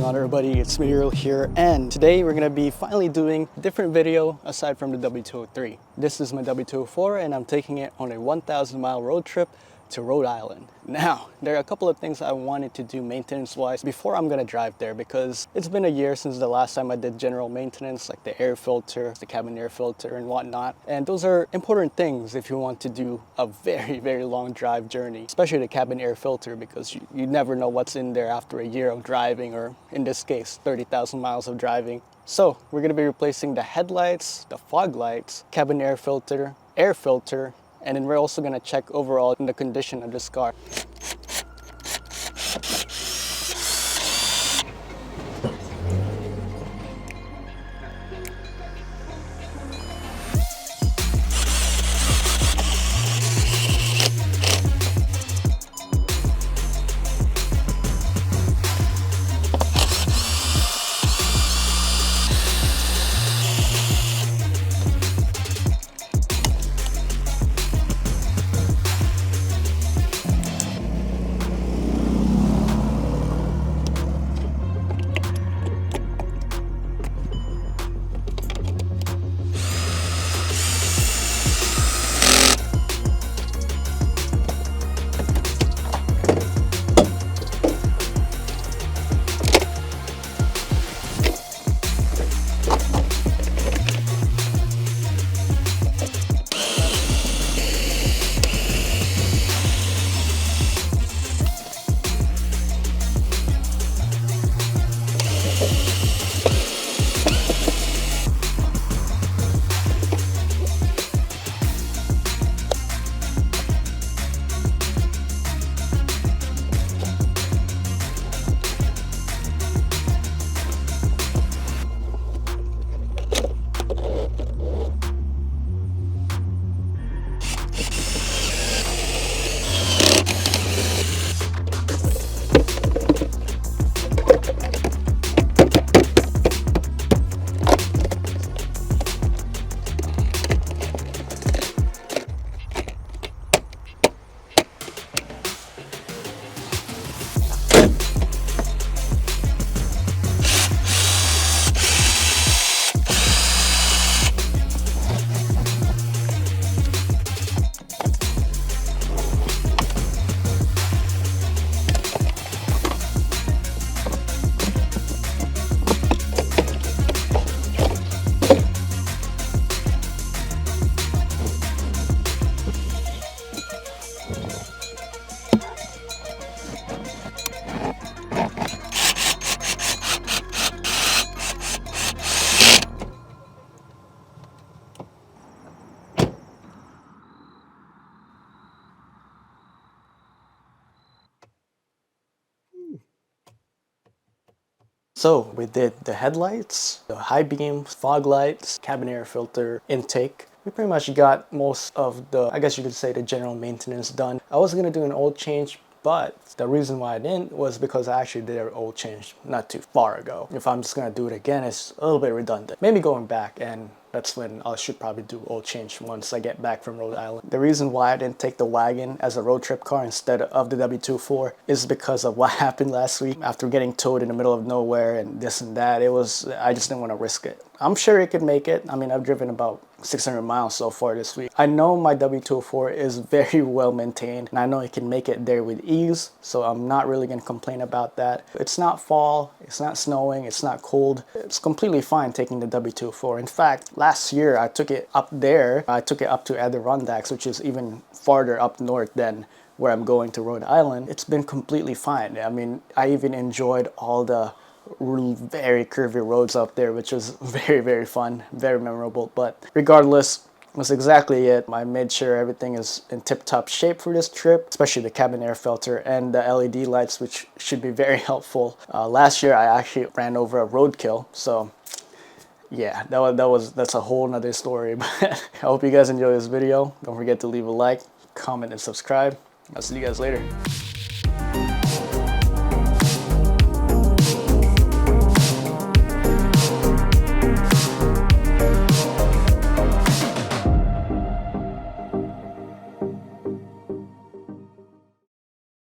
going on, everybody? It's Muriel here, and today we're gonna be finally doing a different video aside from the W203. This is my W204 and I'm taking it on a 1,000-mile road trip to Rhode Island. Now, there are a couple of things I wanted to do maintenance-wise before I'm gonna drive there, because it's been a year since the last time I did general maintenance, like the air filter, the cabin air filter and whatnot. And those are important things if you want to do a very long drive journey, especially the cabin air filter, because you never know what's in there after a year of driving, or in this case, 30,000 miles of driving. So we're gonna be replacing the headlights, the fog lights, cabin air filter, and then we're also gonna check overall in the condition of this car. So we did the headlights, the high beam, fog lights, cabin air filter, intake. We pretty much got most of the, I guess you could say, the general maintenance done. I was gonna do an oil change, but the reason why I didn't was because I actually did an oil change not too far ago. If I'm just gonna do it again, it's a little bit redundant. Maybe going back, and that's when I should probably do oil change once I get back from Rhode Island. The reason why I didn't take the wagon as a road trip car instead of the W204 is because of what happened last week. After getting towed in the middle of nowhere and this and that, I just didn't want to risk it. I'm sure it could make it. I mean, I've driven about 600 miles so far this week. I know my W204 is very well maintained, and I know it can make it there with ease, so I'm not really going to complain about that. It's not fall, it's not snowing, it's not cold. It's completely fine taking the W204. In fact, last year I took it up there. I took it up to Adirondacks, which is even farther up north than where I'm going to Rhode Island. It's been completely fine. I mean, I even enjoyed all the very curvy roads up there, which was very fun, very memorable. But regardless, that's exactly it. I made sure everything is in tip-top shape for this trip, especially the cabin air filter and the LED lights, which should be very helpful. Last year I actually ran over a roadkill, so yeah, that's a whole nother story. But I hope you guys enjoy this video. Don't forget to leave a like, comment, and subscribe. I'll see you guys later.